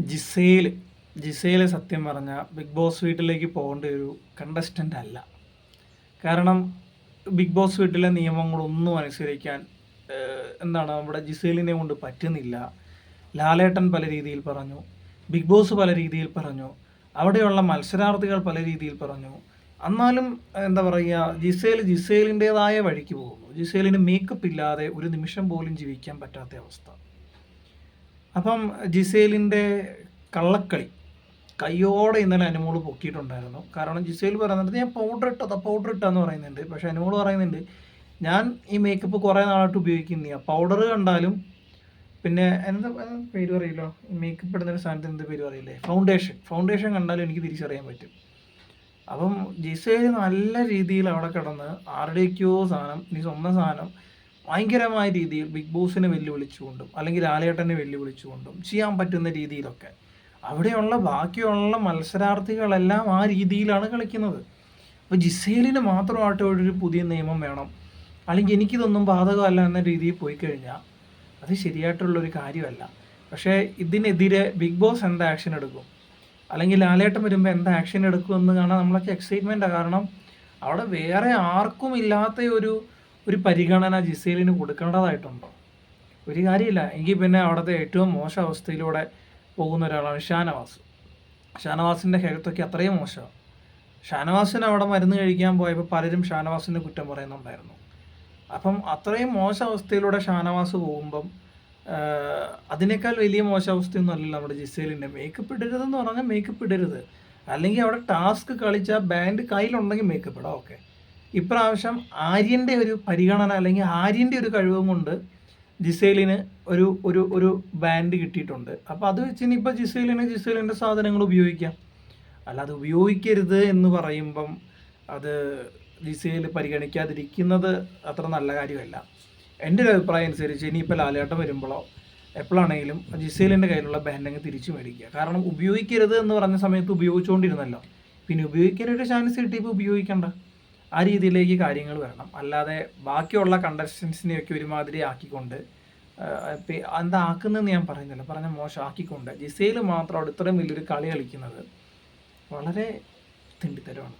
Gizele Gizele സത്യം പറഞ്ഞ big boss വീട്ടിലേക്ക് പോകേണ്ട ഒരു കണ്ടസ്റ്റൻ്റ് അല്ല. കാരണം ബിഗ് ബോസ് വീട്ടിലെ നിയമങ്ങളൊന്നും അനുസരിക്കാൻ നമ്മുടെ ജിസേലിനെ കൊണ്ട് പറ്റുന്നില്ല. ലാലേട്ടൻ പല രീതിയിൽ പറഞ്ഞു, ബിഗ് ബോസ് പല രീതിയിൽ പറഞ്ഞു, അവിടെയുള്ള മത്സരാർത്ഥികൾ പല രീതിയിൽ പറഞ്ഞു. എന്നാലും ജിസേലിൻ്റെതായ വഴിക്ക് പോകുന്നു. ജിസേലിന് മേക്കപ്പ് ഇല്ലാതെ ഒരു നിമിഷം പോലും ജീവിക്കാൻ പറ്റാത്ത അവസ്ഥ. അപ്പം ജിസേലിൻ്റെ കള്ളക്കളി കയ്യോടെ ഇന്നലെ അനുമോള് പൊക്കിയിട്ടുണ്ടായിരുന്നു. കാരണം ജിസേൽ പറയുന്നത് ഞാൻ പൗഡർ ഇട്ടെന്ന് പറയുന്നുണ്ട്. പക്ഷേ അനുമോള് പറയുന്നുണ്ട് ഞാൻ ഈ മേക്കപ്പ് കുറേ നാളായിട്ട് ഉപയോഗിക്കുന്ന പൗഡർ കണ്ടാലും പിന്നെ എന്താ പേര് പറയില്ലോ, മേക്കപ്പ് ഇടുന്നൊരു സാധനത്തിന് എന്ത് പേര് പറയില്ലേ, ഫൗണ്ടേഷൻ കണ്ടാലും എനിക്ക് തിരിച്ചറിയാൻ പറ്റും. അപ്പം ജിസേൽ നല്ല രീതിയിൽ അവിടെ കിടന്ന് ആരുടെയൊക്കെയോ സാധനം, ഇനി സ്വന്തം സാധനം ഭയങ്കരമായ രീതിയിൽ ബിഗ് ബോസിനെ വെല്ലുവിളിച്ചുകൊണ്ടും അല്ലെങ്കിൽ ലാലേട്ടനെ വെല്ലുവിളിച്ചുകൊണ്ടും ചെയ്യാൻ പറ്റുന്ന രീതിയിലൊക്കെ അവിടെയുള്ള ബാക്കിയുള്ള മത്സരാർത്ഥികളെല്ലാം ആ രീതിയിലാണ് കളിക്കുന്നത്. അപ്പോൾ ജിസേലിന് മാത്രമായിട്ട് ഒരു പുതിയ നിയമം വേണം, അല്ലെങ്കിൽ എനിക്കിതൊന്നും ബാധകമല്ല എന്ന രീതിയിൽ പോയി കഴിഞ്ഞാൽ അത് ശരിയായിട്ടുള്ളൊരു കാര്യമല്ല. പക്ഷേ ഇതിനെതിരെ ബിഗ് ബോസ് എന്ത് ആക്ഷൻ എടുക്കും, അല്ലെങ്കിൽ ലാലേട്ടൻ വരുമ്പോൾ എന്ത് ആക്ഷൻ എടുക്കുമെന്ന് കാണാൻ നമ്മളൊക്കെ എക്സൈറ്റ്മെൻറ്റാണ്. കാരണം അവിടെ വേറെ ആർക്കും ഇല്ലാത്ത ഒരു പരിഗണന ജിസേലിന് കൊടുക്കേണ്ടതായിട്ടുണ്ടോ? ഒരു കാര്യമില്ല. എങ്കിൽ പിന്നെ അവിടുത്തെ ഏറ്റവും മോശം അവസ്ഥയിലൂടെ പോകുന്ന ഒരാളാണ് ഷാനവാസിൻ്റെ ഹെൽത്തൊക്കെ അത്രയും മോശമാണ്. ഷാനവാസിന് അവിടെ മരുന്ന് കഴിക്കാൻ പോയപ്പോൾ പലരും ഷാനവാസിൻ്റെ കുറ്റം പറയുന്നുണ്ടായിരുന്നു. അപ്പം അത്രയും മോശം അവസ്ഥയിലൂടെ ഷാനവാസ് പോകുമ്പം അതിനേക്കാൾ വലിയ മോശം അവസ്ഥയൊന്നും അല്ലല്ലോ നമ്മുടെ ജിസേലിൻ്റെ. മേക്കപ്പ് ഇടരുതെന്ന് പറഞ്ഞാൽ മേക്കപ്പ് ഇടരുത്, അല്ലെങ്കിൽ അവിടെ ടാസ്ക് കളിച്ചാൽ ബാൻഡ് കയ്യിലുണ്ടെങ്കിൽ മേക്കപ്പ് ഇടാം, ഓക്കെ. ഇപ്രാവശ്യം ആര്യൻ്റെ ഒരു പരിഗണന അല്ലെങ്കിൽ ആര്യൻ്റെ ഒരു കഴിവും കൊണ്ട് ജിസേലിന് ഒരു ഒരു ഒരു ബാൻഡ് കിട്ടിയിട്ടുണ്ട്. അപ്പോൾ അത് വെച്ച് ഇനിയിപ്പോൾ ജിസേലിൻ്റെ സാധനങ്ങൾ ഉപയോഗിക്കാം. അല്ലാതെ ഉപയോഗിക്കരുത് എന്ന് പറയുമ്പം അത് ജിസേൽ പരിഗണിക്കാതിരിക്കുന്നത് അത്ര നല്ല കാര്യമല്ല. എൻ്റെ ഒരു അഭിപ്രായം അനുസരിച്ച് ഇനിയിപ്പോൾ ലാലേട്ടൻ വരുമ്പോഴോ എപ്പോഴാണെങ്കിലും ജിസേലിൻ്റെ കയ്യിലുള്ള ബാൻഡങ്ങ് തിരിച്ചു മേടിക്കുക. കാരണം ഉപയോഗിക്കരുത് എന്ന് പറഞ്ഞ സമയത്ത് ഉപയോഗിച്ചുകൊണ്ടിരുന്നല്ലോ, പിന്നെ ഉപയോഗിക്കാനൊരു ചാൻസ് കിട്ടിയപ്പോൾ ഉപയോഗിക്കണ്ട. ആ രീതിയിലേക്ക് കാര്യങ്ങൾ വരണം. അല്ലാതെ ബാക്കിയുള്ള കണ്ടസ്റ്റൻസിനെയൊക്കെ ഒരുമാതിരി ആക്കിക്കൊണ്ട് എന്താ ആക്കുന്നതെന്ന് ഞാൻ പറയുന്നില്ല, പറഞ്ഞ മോശം ആക്കിക്കൊണ്ട് ജിസേൽ മാത്രം അവിടെ ഇത്രയും വലിയൊരു കളി കളിക്കുന്നത് വളരെ തിണ്ടിത്തരമാണ്.